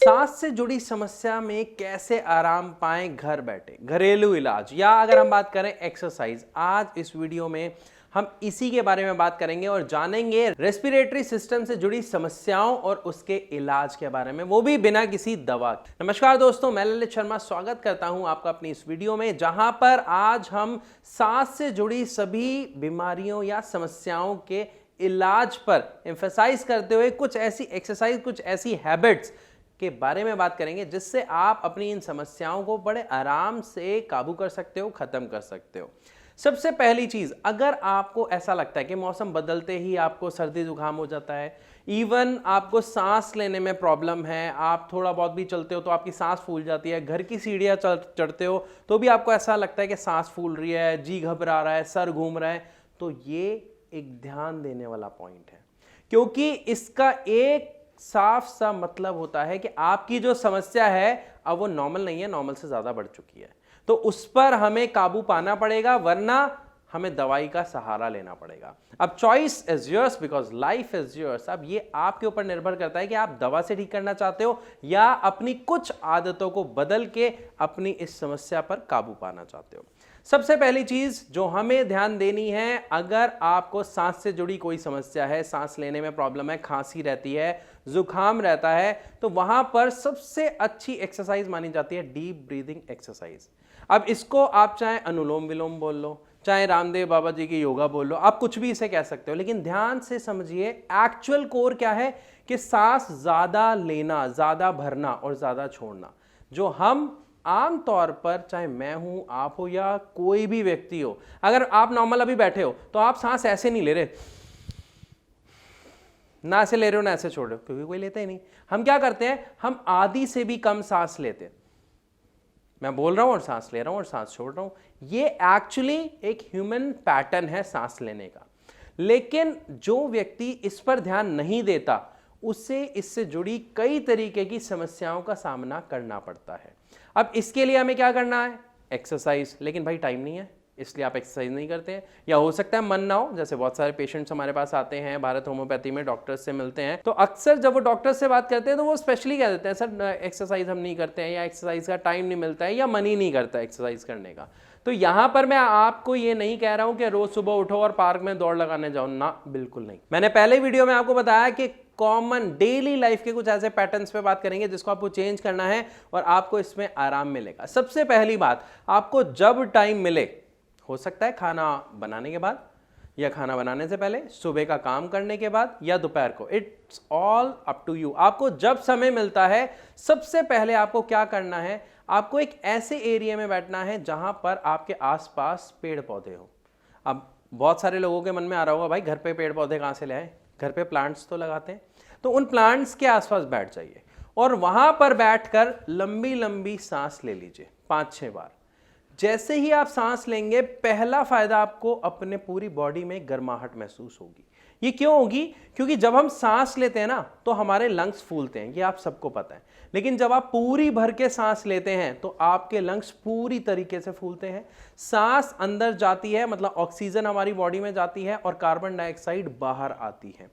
सांस से जुड़ी समस्या में कैसे आराम पाएं घर बैठे, घरेलू इलाज या अगर हम बात करें एक्सरसाइज। आज इस वीडियो में हम इसी के बारे में बात करेंगे और जानेंगे रेस्पिरेटरी सिस्टम से जुड़ी समस्याओं और उसके इलाज के बारे में, वो भी बिना किसी दवा के। नमस्कार दोस्तों, मैं ललित शर्मा स्वागत करता हूं आपका अपनी इस वीडियो में, जहां पर आज हम सांस से जुड़ी सभी बीमारियों या समस्याओं के इलाज पर एम्फेसाइज करते हुए कुछ ऐसी एक्सरसाइज, कुछ ऐसी हैबिट्स के बारे में बात करेंगे जिससे आप अपनी इन समस्याओं को बड़े आराम से काबू कर सकते हो, खत्म कर सकते हो। सबसे पहली चीज, अगर आपको ऐसा लगता है कि मौसम बदलते ही आपको सर्दी जुकाम हो जाता है, इवन आपको सांस लेने में प्रॉब्लम है, आप थोड़ा बहुत भी चलते हो तो आपकी सांस फूल जाती है, घर की सीढ़ियां चढ़ते हो तो भी आपको ऐसा लगता है कि सांस फूल रही है, जी घबरा रहा है, सर घूम रहा है, तो ये एक ध्यान देने वाला पॉइंट है, क्योंकि इसका एक साफ सा मतलब होता है कि आपकी जो समस्या है अब वो नॉर्मल नहीं है, नॉर्मल से ज्यादा बढ़ चुकी है, तो उस पर हमें काबू पाना पड़ेगा, वरना हमें दवाई का सहारा लेना पड़ेगा। अब choice is yours because life is yours. अब ये आपके ऊपर निर्भर करता है कि आप दवा से ठीक करना चाहते हो या अपनी कुछ आदतों को बदल के अपनी इस समस्या पर काबू पाना चाहते हो। सबसे पहली चीज जो हमें ध्यान देनी है, अगर आपको सांस से जुड़ी कोई समस्या है, सांस लेने में प्रॉब्लम है, खांसी रहती है, जुकाम रहता है, तो वहां पर सबसे अच्छी एक्सरसाइज मानी जाती है डीप ब्रीदिंग एक्सरसाइज। अब इसको आप चाहे अनुलोम विलोम बोल लो, चाहे रामदेव बाबा जी की योगा बोल लो, आप कुछ भी इसे कह सकते हो, लेकिन ध्यान से समझिए एक्चुअल कोर क्या है कि सांस ज्यादा लेना, ज्यादा भरना और ज्यादा छोड़ना। जो हम आम तौर पर, चाहे मैं हूं, आप हो या कोई भी व्यक्ति हो, अगर आप नॉर्मल अभी बैठे हो तो आप सांस ऐसे नहीं ले रहे, ना ऐसे ले रहे हो ना ऐसे छोड़ रहे हो, क्योंकि कोई लेता ही नहीं। हम क्या करते हैं, हम आधी से भी कम सांस लेते हैं। मैं बोल रहा हूं और सांस ले रहा हूं और सांस छोड़ रहा हूं। ये एक्चुअली एक ह्यूमन पैटर्न है सांस लेने का, लेकिन जो व्यक्ति इस पर ध्यान नहीं देता उसे इससे जुड़ी कई तरीके की समस्याओं का सामना करना पड़ता है। अब इसके लिए हमें क्या करना है, एक्सरसाइज, लेकिन भाई टाइम नहीं है इसलिए आप एक्सरसाइज नहीं करते हैं, या हो सकता है मन ना हो। जैसे बहुत सारे पेशेंट्स हमारे पास आते हैं, भारत होम्योपैथी में डॉक्टर्स से मिलते हैं, तो अक्सर जब वो डॉक्टर्स से बात करते हैं तो वो स्पेशली कह देते हैं सर एक्सरसाइज हम नहीं करते हैं, या एक्सरसाइज का टाइम नहीं मिलता है, या मन ही नहीं करता एक्सरसाइज करने का। तो यहां पर मैं आपको ये नहीं कह रहा हूं कि रोज सुबह उठो और पार्क में दौड़ लगाने जाओ, ना, बिल्कुल नहीं। मैंने पहले वीडियो में आपको बताया कि कॉमन डेली लाइफ के कुछ ऐसे पैटर्न्स पे बात करेंगे जिसको आपको चेंज करना है और आपको इसमें आराम मिलेगा। सबसे पहली बात, आपको जब टाइम मिले, हो सकता है खाना बनाने के बाद या खाना बनाने से पहले, सुबह का काम करने के बाद या दोपहर को, it's all up to you. आपको जब समय मिलता है, सबसे पहले आपको क्या करना है, आपको एक ऐसे एरिया में बैठना है जहां पर आपके आसपास पेड़ पौधे हो। अब बहुत सारे लोगों के मन में आ रहा होगा, भाई घर पे पेड़ पौधे कहां से ले आए, घर पे प्लांट्स तो लगाते हैं, तो उन प्लांट्स के आसपास बैठ जाइए और वहां पर बैठकर लंबी लंबी सांस ले लीजिए 5-6 बार। जैसे ही आप सांस लेंगे, पहला फायदा आपको अपने पूरी बॉडी में गर्माहट महसूस होगी। ये क्यों होगी, क्योंकि जब हम सांस लेते हैं ना तो हमारे लंग्स फूलते हैं, ये आप सबको पता है, लेकिन जब आप पूरी भर के सांस लेते हैं तो आपके लंग्स पूरी तरीके से फूलते हैं। सांस अंदर जाती है, मतलब ऑक्सीजन हमारी बॉडी में जाती है और कार्बन डाइऑक्साइड बाहर आती है,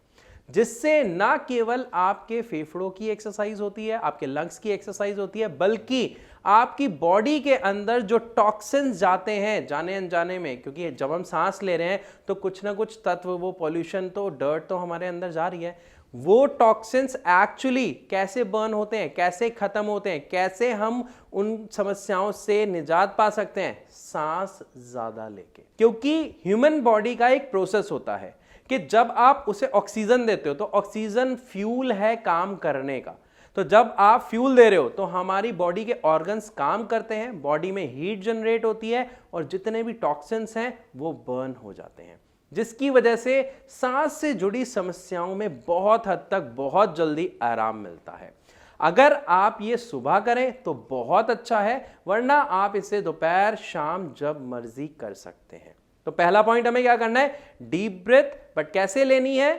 जिससे ना केवल आपके फेफड़ों की एक्सरसाइज होती है, आपके लंग्स की एक्सरसाइज होती है, बल्कि आपकी बॉडी के अंदर जो टॉक्सिन्स जाते हैं जाने अनजाने में, क्योंकि जब हम सांस ले रहे हैं तो कुछ ना कुछ तत्व, वो पॉल्यूशन तो, डर्ट तो हमारे अंदर जा रही है, वो टॉक्सिन्स एक्चुअली कैसे बर्न होते हैं, कैसे खत्म होते हैं, कैसे हम उन समस्याओं से निजात पा सकते हैं, सांस ज्यादा लेके। क्योंकि ह्यूमन बॉडी का एक प्रोसेस होता है कि जब आप उसे ऑक्सीजन देते हो तो ऑक्सीजन फ्यूल है काम करने का, तो जब आप फ्यूल दे रहे हो तो हमारी बॉडी के ऑर्गन्स काम करते हैं, बॉडी में हीट जनरेट होती है और जितने भी टॉक्सिन्स हैं वो बर्न हो जाते हैं, जिसकी वजह से सांस से जुड़ी समस्याओं में बहुत हद तक बहुत जल्दी आराम मिलता है। अगर आप ये सुबह करें तो बहुत अच्छा है, वरना आप इसे दोपहर शाम जब मर्जी कर सकते हैं। तो पहला पॉइंट हमें क्या करना है, डीप ब्रेथ, बट कैसे लेनी है,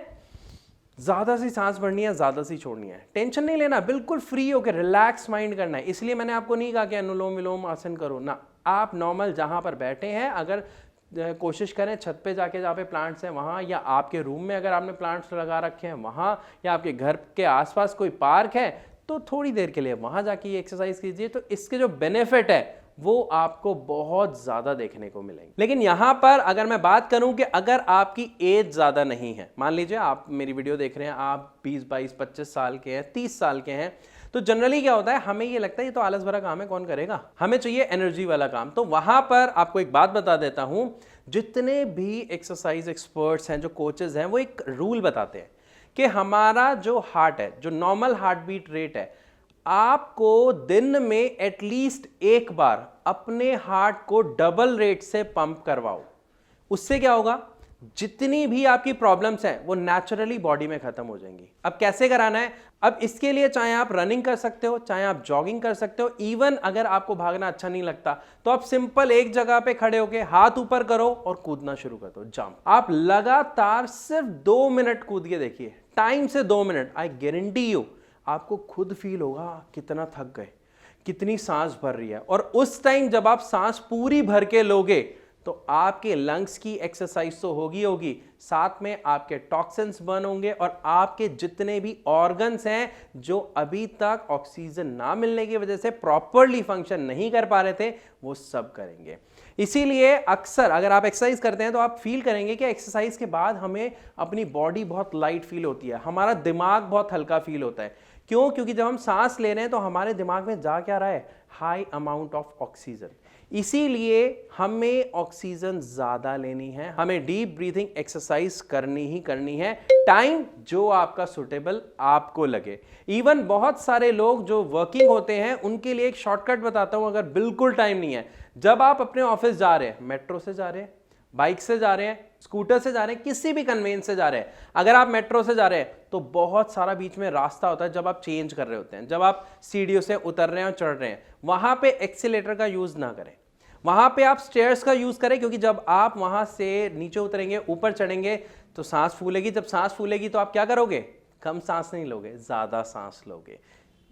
ज्यादा सी सांस भरनी है, ज्यादा सी छोड़नी है, टेंशन नहीं लेना, बिल्कुल फ्री होकर रिलैक्स माइंड करना है। इसलिए मैंने आपको नहीं कहा कि अनुलोम विलोम आसन करो ना, आप नॉर्मल जहां पर बैठे हैं, अगर कोशिश करें छत पे जाके जहाँ पे प्लांट्स हैं वहाँ, या आपके रूम में अगर आपने प्लांट्स लगा रखे हैं वहाँ, या आपके घर के आसपास कोई पार्क है तो थोड़ी देर के लिए वहां जाके ये एक्सरसाइज कीजिए, तो इसके जो बेनिफिट है वो आपको बहुत ज्यादा देखने को मिलेंगे। लेकिन यहां पर अगर मैं बात करूं कि अगर आपकी एज ज्यादा नहीं है, मान लीजिए आप मेरी वीडियो देख रहे हैं, आप 20, 22, 25 साल के हैं, 30 साल के हैं, तो जनरली क्या होता है, हमें ये लगता है ये तो आलस भरा काम है, कौन करेगा, हमें चाहिए एनर्जी वाला काम। तो वहां पर आपको एक बात बता देता हूं, जितने भी एक्सरसाइज एक्सपर्ट्स हैं, जो कोचेज हैं, वो एक रूल बताते हैं कि हमारा जो हार्ट है, जो नॉर्मल हार्ट बीट रेट है, आपको दिन में एटलीस्ट एक बार अपने हार्ट को डबल रेट से पंप करवाओ। उससे क्या होगा, जितनी भी आपकी प्रॉब्लम्स हैं वो नेचुरली बॉडी में खत्म हो जाएंगी। अब कैसे कराना है, अब इसके लिए चाहे आप रनिंग कर सकते हो, चाहे आप जॉगिंग कर सकते हो, इवन अगर आपको भागना अच्छा नहीं लगता तो आप सिंपल एक जगह पे खड़े होके हाथ ऊपर करो और कूदना शुरू कर दो, जंप। आप लगातार सिर्फ 2 मिनट कूद के देखिए, टाइम से 2 मिनट, आई गारंटी यू आपको खुद फील होगा कितना थक गए, कितनी सांस भर रही है। और उस टाइम जब आप सांस पूरी भर के लोगे तो आपके लंग्स की एक्सरसाइज तो होगी, साथ में आपके टॉक्सिन्स बर्न होंगे और आपके जितने भी ऑर्गन्स हैं जो अभी तक ऑक्सीजन ना मिलने की वजह से प्रॉपरली फंक्शन नहीं कर पा रहे थे, वो सब करेंगे। इसीलिए अक्सर अगर आप एक्सरसाइज करते हैं तो आप फील करेंगे कि एक्सरसाइज के बाद हमें अपनी बॉडी बहुत लाइट फील होती है, हमारा दिमाग बहुत हल्का फील होता है। क्यों? क्योंकि जब हम सांस ले रहे हैं तो हमारे दिमाग में जा क्या रहा है, हाई अमाउंट ऑफ ऑक्सीजन। इसीलिए हमें ऑक्सीजन ज्यादा लेनी है, हमें डीप ब्रीथिंग एक्सरसाइज करनी है, टाइम जो आपका सुटेबल आपको लगे। इवन बहुत सारे लोग जो वर्किंग होते हैं उनके लिए एक शॉर्टकट बताता हूं, अगर बिल्कुल टाइम नहीं है, जब आप अपने ऑफिस जा रहे हैं, मेट्रो से जा रहे हैं, बाइक से जा रहे हैं, स्कूटर से जा रहे हैं, किसी भी कन्वेंस से जा रहे हैं, अगर आप मेट्रो से जा रहे हैं तो बहुत सारा बीच में रास्ता होता है जब आप चेंज कर रहे होते हैं, जब आप सीढ़ियों से उतर रहे हैं और चढ़ रहे हैं, वहां पे एक्सीलेटर का यूज ना करें, वहां पे आप स्टेयर्स का यूज करें, क्योंकि जब आप वहां से नीचे उतरेंगे, ऊपर चढ़ेंगे तो सांस फूलेगी, जब सांस फूलेगी तो आप क्या करोगे, कम सांस नहीं लोगे, ज्यादा सांस लोगे।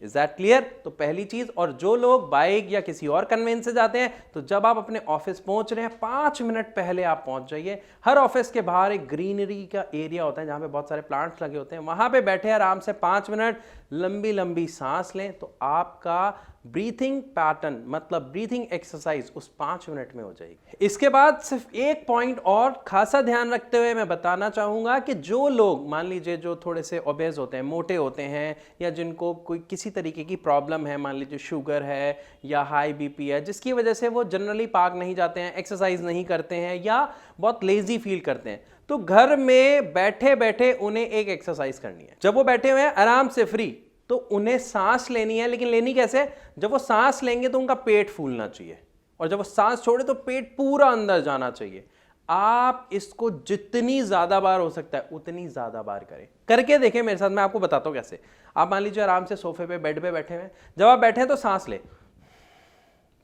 Is that clear? तो पहली चीज। और जो लोग बाइक या किसी और कन्वेंस से जाते हैं, तो जब आप अपने ऑफिस पहुंच रहे हैं 5 मिनट पहले आप पहुंच जाइए। हर ऑफिस के बाहर एक ग्रीनरी का एरिया होता है जहां पे बहुत सारे प्लांट्स लगे होते हैं, वहां पे बैठे आराम से 5 मिनट लंबी लंबी सांस लें, तो आपका ब्रीथिंग पैटर्न मतलब ब्रीथिंग एक्सरसाइज उस 5 मिनट में हो जाएगी। इसके बाद सिर्फ एक पॉइंट और खासा ध्यान रखते हुए मैं बताना चाहूंगा कि जो लोग मान लीजिए जो थोड़े से ओबेस होते हैं, मोटे होते हैं, या जिनको कोई किसी तरीके की प्रॉब्लम है, मान लीजिए शुगर है या हाई बीपी है, जिसकी वजह से वो जनरली पार्क नहीं जाते हैं, एक्सरसाइज नहीं करते हैं या बहुत लेजी फील करते हैं, तो घर में बैठे बैठे उन्हें एक एक्सरसाइज करनी है। जब वो बैठे हुए हैं आराम से फ्री, तो उन्हें सांस लेनी है, लेकिन लेनी कैसे, जब वो सांस लेंगे तो उनका पेट फूलना चाहिए, और जब वो सांस छोड़े तो पेट पूरा अंदर जाना चाहिए। आप इसको जितनी ज्यादा बार हो सकता है उतनी ज्यादा बार करें, करके देखें मेरे साथ, मैं आपको बताता हूं कैसे। आप मान लीजिए आराम से सोफे पे, बेड पे बैठे हुए, जब आप बैठे हैं तो सांस ले,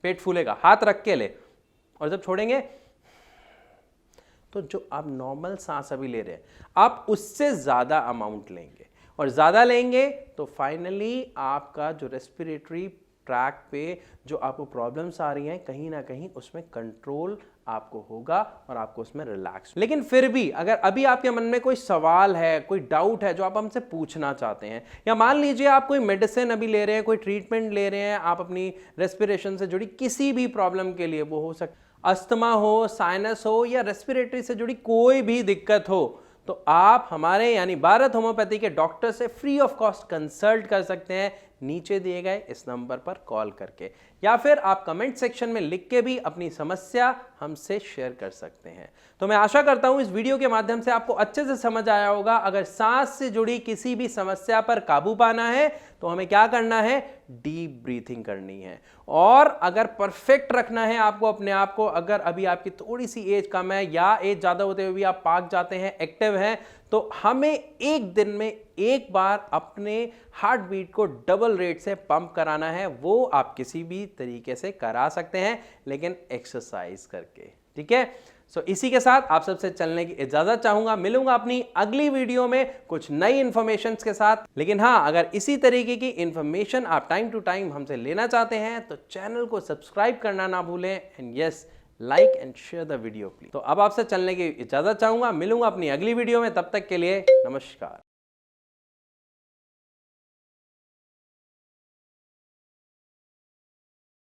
पेट फूलेगा, हाथ रख के ले, और जब छोड़ेंगे तो जो आप नॉर्मल सांस अभी ले रहे हैं आप उससे ज्यादा अमाउंट लेंगे, और ज्यादा लेंगे तो फाइनली आपका जो रेस्पिरेटरी ट्रैक पे जो आपको प्रॉब्लम्स आ रही हैं, कहीं ना कहीं उसमें कंट्रोल आपको होगा और आपको उसमें रिलैक्स। लेकिन फिर भी अगर अभी आपके मन में कोई सवाल है, कोई डाउट है जो आप हमसे पूछना चाहते हैं, या मान लीजिए आप कोई मेडिसिन अभी ले रहे हैं, कोई ट्रीटमेंट ले रहे हैं, आप अपनी रेस्पिरेशन से जुड़ी किसी भी प्रॉब्लम के लिए, वो हो सकता अस्थमा हो, साइनस हो, या रेस्पिरेटरी से जुड़ी कोई भी दिक्कत हो, तो आप हमारे यानी भारत होम्योपैथी के डॉक्टर से फ्री ऑफ कॉस्ट कंसल्ट कर सकते हैं, नीचे दिए गए इस नंबर पर कॉल करके, या फिर आप कमेंट सेक्शन में लिख के भी अपनी समस्या हमसे शेयर कर सकते हैं। तो मैं आशा करता हूं इस वीडियो के माध्यम से आपको अच्छे से समझ आया होगा। अगर सांस से जुड़ी किसी भी समस्या पर काबू पाना है तो हमें क्या करना है, डीप ब्रीथिंग करनी है। और अगर परफेक्ट रखना है आपको अपने आप को, अगर अभी आपकी थोड़ी सी एज कम है या एज ज्यादा होते हुए भी आप पार्क जाते हैं, एक्टिव हैं, तो हमें एक दिन में एक बार अपने हार्ट बीट को डबल रेट से पंप कराना है। वो आप किसी भी तरीके से करा सकते हैं, लेकिन एक्सरसाइज करके, ठीक है। सो इसी के साथ आप सबसे चलने की इजाजत चाहूंगा। मिलूंगा अपनी अगली वीडियो में कुछ नई इंफॉर्मेशन के साथ। लेकिन हाँ, अगर इसी तरीके की इंफॉर्मेशन आप टाइम टू टाइम हमसे लेना चाहते हैं तो चैनल को सब्सक्राइब करना ना भूलें, and yes, like and share the video please. तो अब आपसे चलने की इजाजत चाहूंगा। मिलूंगा अपनी अगली वीडियो में, तब तक के लिए नमस्कार।